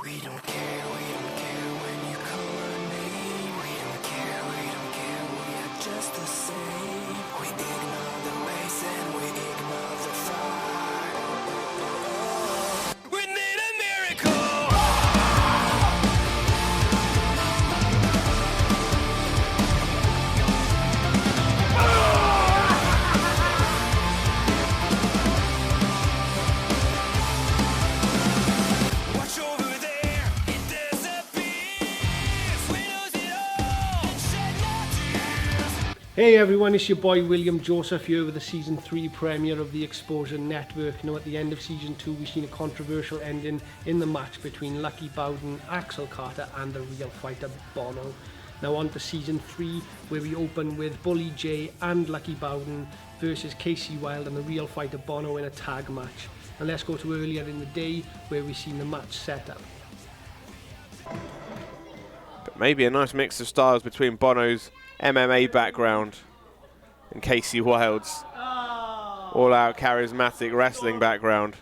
We don't care when you call our name. We don't care, we are just the same. We ignore the race and we ignore the fight. We need a miracle. Hey everyone, it's your boy William Joseph here with the Season 3 premiere of the Exposure Network. Now at the end of Season 2 we've seen a controversial ending in the match between Lucky Bowden, Axel Carter and the real fighter Bono. Now on to Season 3 where we open with Bully J and Lucky Bowden versus Casey Wild and the real fighter Bono in a tag match. And let's go to earlier in the day where we've seen the match set up. But maybe a nice mix of styles between Bono's MMA background and Casey Wild's all-out charismatic wrestling background.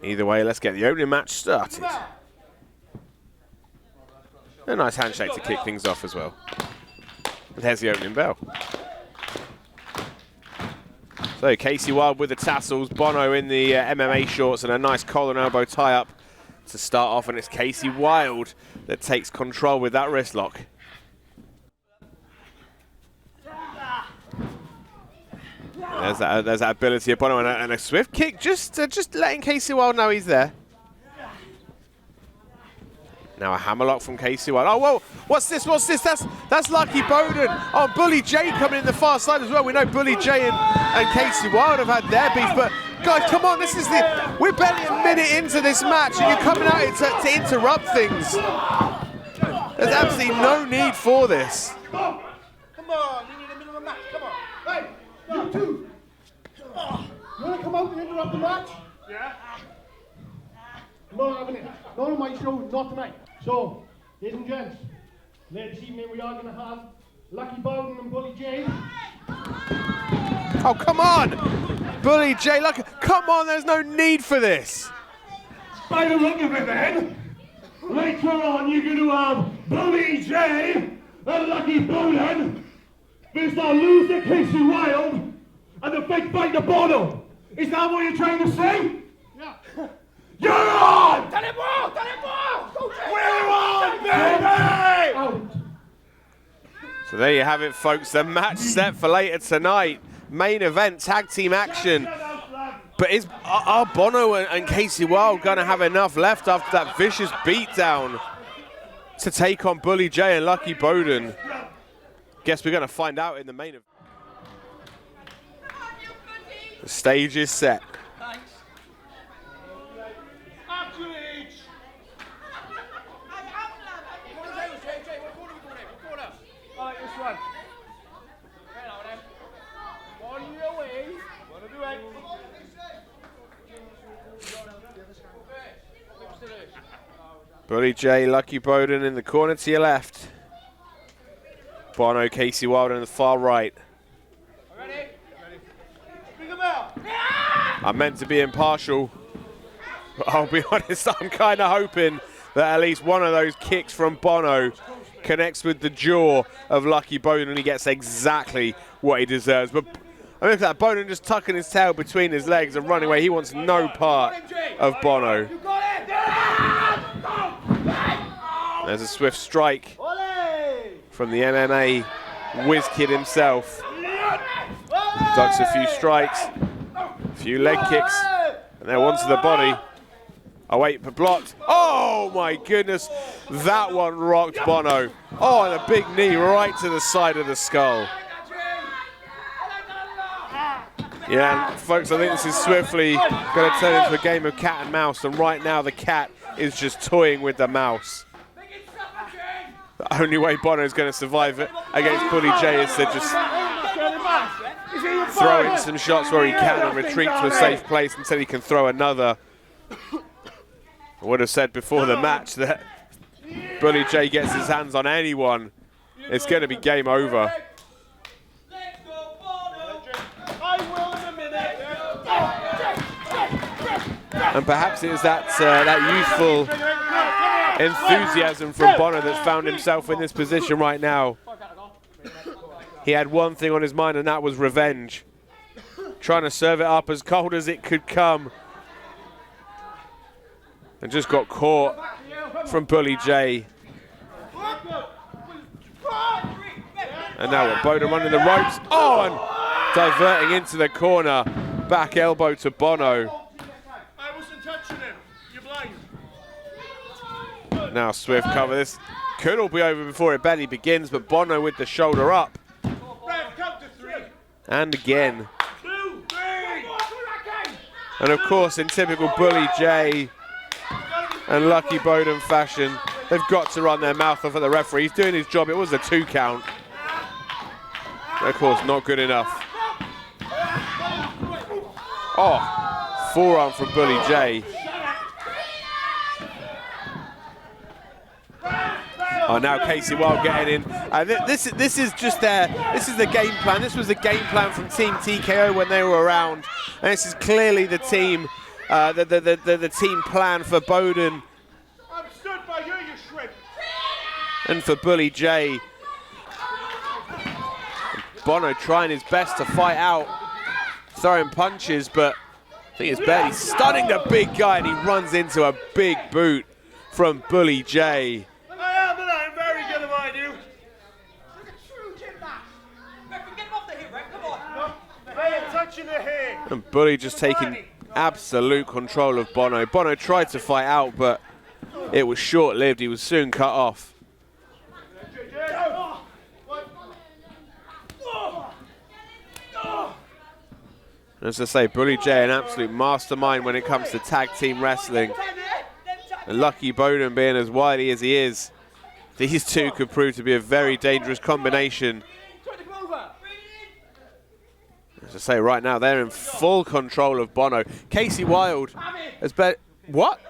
Either way, let's get the opening match started. A nice handshake to kick things off as well. And there's the opening bell. So Casey Wild with the tassels, Bono in the MMA shorts and a nice collar and elbow tie-up to start off, and it's Casey Wild that takes control with that wrist lock. There's that ability of Bono and a swift kick, just letting Casey Wild know he's there. Now a hammerlock from Casey Wild. Oh, whoa, what's this? That's Lucky Bowden. Oh, Bully J coming in the far side as well. We know Bully J and Casey Wild have had their beef, but guys, come on, we're barely a minute into this match and you're coming out here to interrupt things. There's absolutely no need for this. Come on, you're in the middle of the match, come on. Hey, you two. You want to come out and interrupt the match? Yeah. Not having it. Not on my show, not tonight. So, ladies and gents, later this evening we are going to have Lucky Bowden and Bully J. Oh, come on! Bully J, come on, there's no need for this. By the look of it then, later on you're going to have Bully J and Lucky Bowden versus our loser Casey Wild and the fake fighter Bono. Is that what you're trying to say? Yeah. You're on! We're on, baby! So there you have it, folks. The match set for later tonight. Main event, tag team action. But are Bono and Casey Wild going to have enough left after that vicious beatdown to take on Bully J and Lucky Bowden? Guess we're going to find out in the main event. The stage is set. Bully J, Lucky Bowden in the corner to your left. Bono, Casey Wild on the far right. Ready? Bring them out. I'm meant to be impartial, but I'll be honest, I'm kind of hoping that at least one of those kicks from Bono connects with the jaw of Lucky Bowden and he gets exactly what he deserves. But I mean, look at that, Bowden just tucking his tail between his legs and running away. He wants no part of Bono. There's a swift strike from the MMA whiz kid himself. Ducks a few strikes, a few leg kicks, and then one to the body. Oh wait, but blocked. Oh my goodness, that one rocked Bono. Oh, and a big knee right to the side of the skull. Yeah, folks, I think this is swiftly going to turn into a game of cat and mouse, and right now the cat is just toying with the mouse. The only way Bono is going to survive it against Bully J is to just throw in some shots where he can and retreat to a safe place until he can throw another. I would have said before the match that Bully J gets his hands on anyone, it's going to be game over. I will in a minute. And perhaps it was that youthful enthusiasm from Bono that's found himself in this position right now. He had one thing on his mind, and that was revenge. Trying to serve it up as cold as it could come. And just got caught from Bully J. And now what, Bowden running the ropes. Oh, and diverting into the corner. Back elbow to Bono. I wasn't touching him. You're blind. Now Swift cover. This could all be over before it barely begins, but Bono with the shoulder up. Count to 3. And again. 2, 3. And of course, in typical Bully J and Lucky Bowden fashion, they've got to run their mouth off at the referee. He's doing his job. It was a 2 count. But of course, not good enough. Oh, forearm from Bully J. Oh, now Casey Wild getting in. This is just this is the game plan. This was the game plan from Team TKO when they were around, and this is clearly the team, the team plan for Bowden I'm stood by you, you shrimp. and for Bully J. Bono trying his best to fight out, throwing punches, but I think it's barely stunning the big guy, and he runs into a big boot from Bully J. I am, and I'm very good about you. I ain't touching the hair. And Bully just taking absolute control of Bono. Bono tried to fight out, but it was short-lived. He was soon cut off. As I say, Bully J, an absolute mastermind when it comes to tag team wrestling. And Lucky Bowden being as wily as he is, these two could prove to be a very dangerous combination. As I say, right now they're in full control of Bono. Casey Wild has bet. What?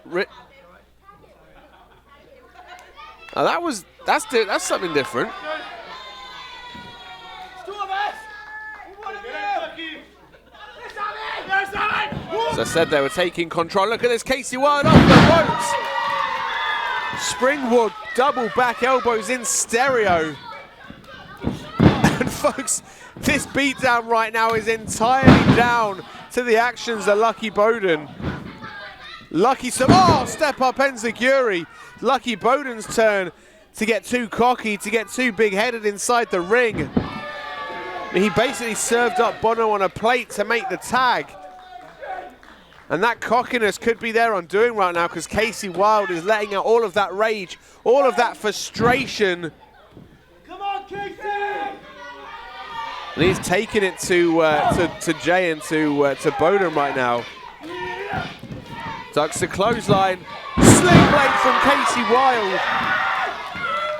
Oh, that's something different. As I said, they were taking control. Look at this, Casey Wild off the ropes. Springboard double back elbows in stereo. And folks, this beatdown right now is entirely down to the actions of Lucky Bowden. Step up enziguri. Lucky Bowden's turn to get too cocky, to get too big-headed inside the ring. He basically served up Bono on a plate to make the tag. And that cockiness could be their undoing right now, because Casey Wild is letting out all of that rage, all of that frustration. Come on, Casey! And he's taking it to Jay and to Bowden right now. Ducks the clothesline. Sling blade from Casey Wild.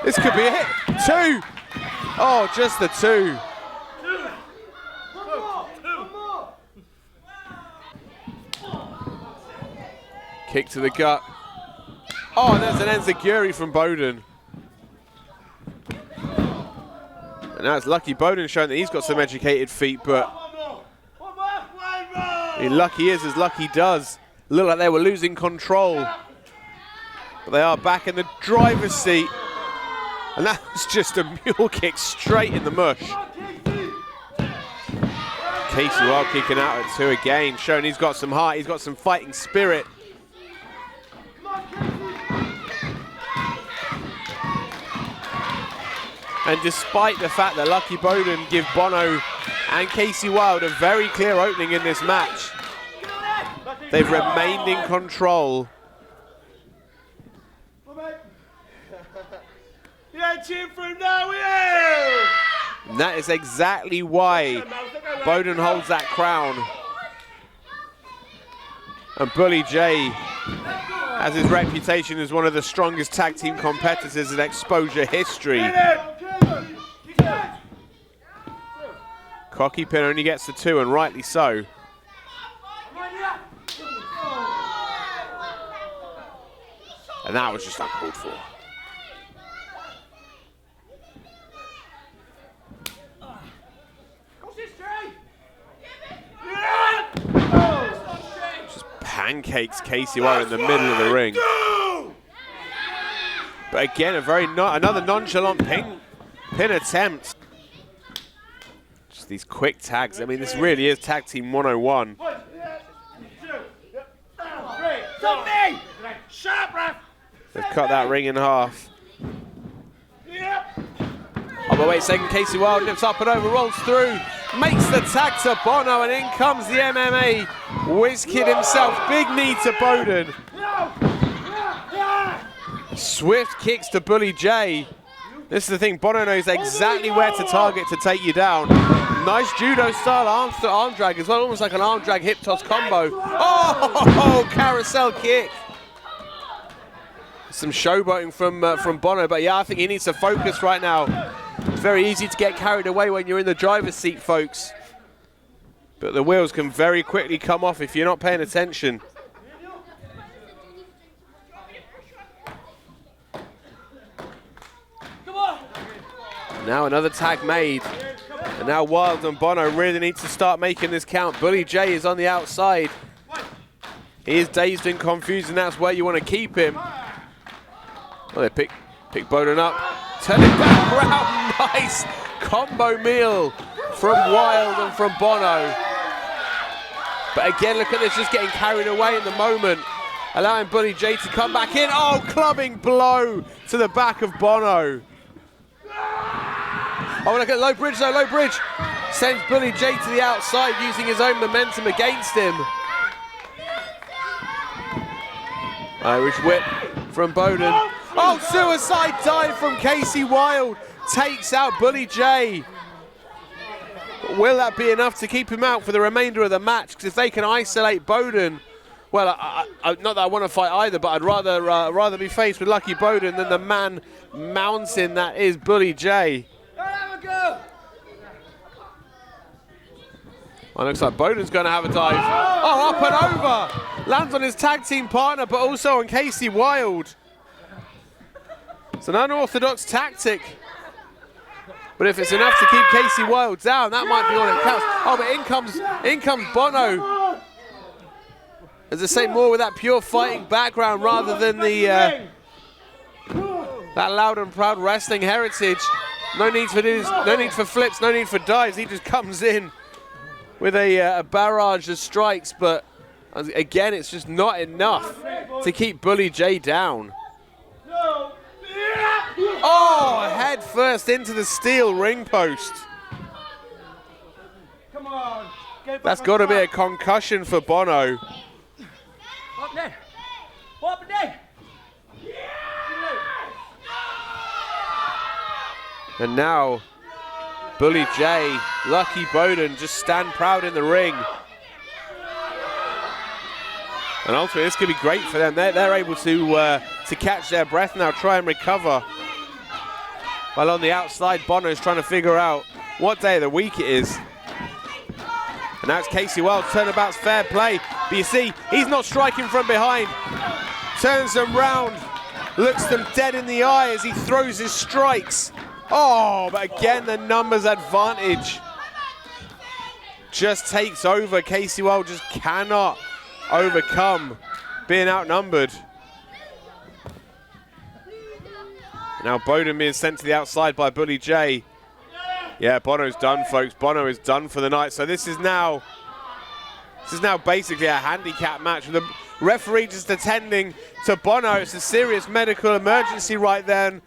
This could be a hit. 2. Oh, just the 2. Kick to the gut. Oh, and there's an enziguri from Bowden. And now it's Lucky Bowden showing that he's got some educated feet, but lucky is as lucky does. Look like they were losing control. But they are back in the driver's seat. And that was just a mule kick straight in the mush. Casey Wild kicking out at 2 again, showing he's got some heart, he's got some fighting spirit. And despite the fact that Lucky Bowden give Bono and Casey Wild a very clear opening in this match, they've remained in control. Yeah, cheer for him now, yeah! And that is exactly why Bowden holds that crown. And Bully J has his reputation as one of the strongest tag team competitors in Exposure history. Cocky pin only gets the 2, and rightly so. And that was just uncalled for. Just pancakes Casey Wild in the middle of the ring. But again, another nonchalant pin attempt. Just these quick tags. I mean, this really is Tag Team 101. They've cut that ring in half. Oh, but wait a second, Casey Wild lifts up and over, rolls through, makes the tag to Bono, and in comes the MMA Whiz Kid himself. Big knee to Bowden. Swift kicks to Bully J. This is the thing, Bono knows exactly where to target to take you down. Nice judo style arm drag as well, almost like an arm drag hip toss combo. Oh, carousel kick. Some showboating from Bono, but yeah, I think he needs to focus right now. It's very easy to get carried away when you're in the driver's seat, folks. But the wheels can very quickly come off if you're not paying attention. Now another tag made. And now Wild and Bono really need to start making this count. Bully J is on the outside. He is dazed and confused, and that's where you want to keep him. Well, they pick Bowden up. Turn it back around. Nice combo meal from Wild and from Bono. But again, look at this, just getting carried away in the moment. Allowing Bully J to come back in. Oh, clubbing blow to the back of Bono. Oh, look at low bridge though, low bridge. Sends Bully J to the outside using his own momentum against him. Irish whip from Bowden. Oh, suicide dive from Casey Wild. Takes out Bully J. But will that be enough to keep him out for the remainder of the match? Because if they can isolate Bowden, well, not that I want to fight either, but I'd rather be faced with Lucky Bowden than the man mountain that is Bully J. Well, looks like Bowden's going to have a dive. Oh, up and over. Lands on his tag team partner, but also on Casey Wild. It's an unorthodox tactic. But if it's enough to keep Casey Wild down, that might be all it counts. Oh, but in comes Bono. As I say, more with that pure fighting background rather than the that loud and proud wrestling heritage. No need for flips, no need for dives. He just comes in with a barrage of strikes, but again, it's just not enough to keep Bully J down. Oh, head first into the steel ring post. Come on. That's got to be a concussion for Bono. Up there. Up there. And now, Bully J, Lucky Bowden just stand proud in the ring. And ultimately, this could be great for them. They're able to catch their breath now, try and recover. While on the outside, Bono's trying to figure out what day of the week it is. And now it's Casey Wild, turnabout's fair play. But you see, he's not striking from behind. Turns them round, looks them dead in the eye as he throws his strikes. Oh, but again, the numbers advantage just takes over. Casey Wild just cannot overcome being outnumbered. Now Bowden being sent to the outside by Bully J. Yeah, Bono's done, folks. Bono is done for the night. So this is now basically a handicap match with the referee just attending to Bono. It's a serious medical emergency right then.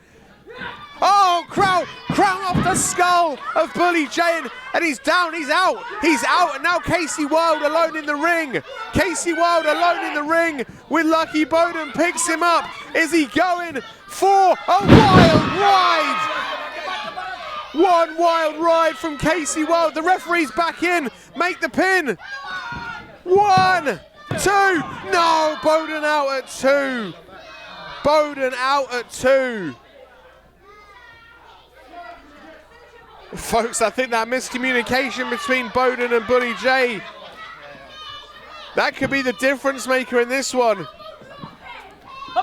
Oh, crown off the skull of Bully J, and he's down, he's out, and now Casey Wild alone in the ring. Casey Wild alone in the ring with Lucky Bowden, picks him up. Is he going for a wild ride? One wild ride from Casey Wild. The referee's back in, make the pin. 1, 2, no, Bowden out at 2. Bowden out at 2. Folks, I think that miscommunication between Bowden and Bully J, that could be the difference maker in this one.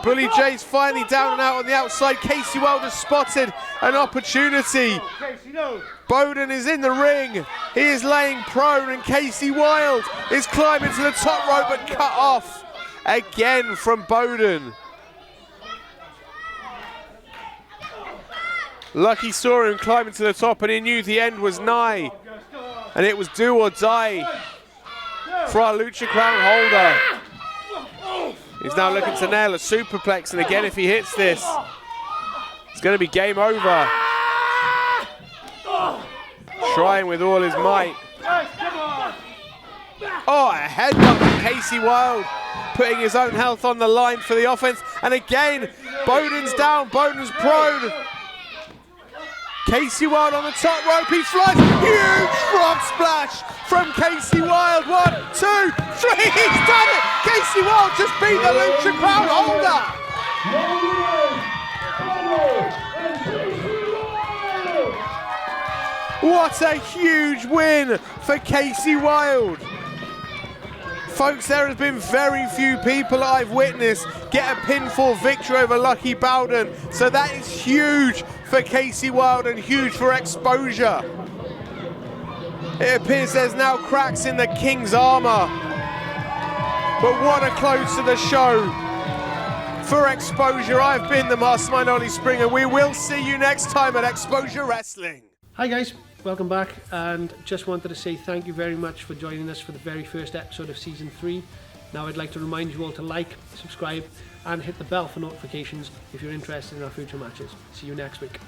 Bully J's finally down and out on the outside. Casey Wild has spotted an opportunity. Bowden is in the ring. He is laying prone, and Casey Wild is climbing to the top rope but cut off again from Bowden. Lucky saw him climbing to the top and he knew the end was nigh. And it was do or die for our Lucha Crown holder. He's now looking to nail a superplex, and again if he hits this, it's going to be game over. Trying with all his might. Oh, a headbutt from Casey Wild, putting his own health on the line for the offense. And again, Bowden's down, Bowden's prone. Casey Wild on the top rope, he flies. Huge frog splash from Casey Wild. 1, 2, 3, he's done it! Casey Wild just beat the Lucha Crown holder. What a huge win for Casey Wild. Folks, there has been very few people I've witnessed get a pinfall victory over Lucky Bowden. So that is huge for Casey Wild and huge for Exposure. It appears there's now cracks in the King's armor. But what a close to the show for Exposure. I've been the Mastermind Ollie Springer. We will see you next time at Exposure Wrestling. Hi guys, welcome back, and just wanted to say thank you very much for joining us for the very first episode of Season 3. Now I'd like to remind you all to like, subscribe and hit the bell for notifications if you're interested in our future matches. See you next week.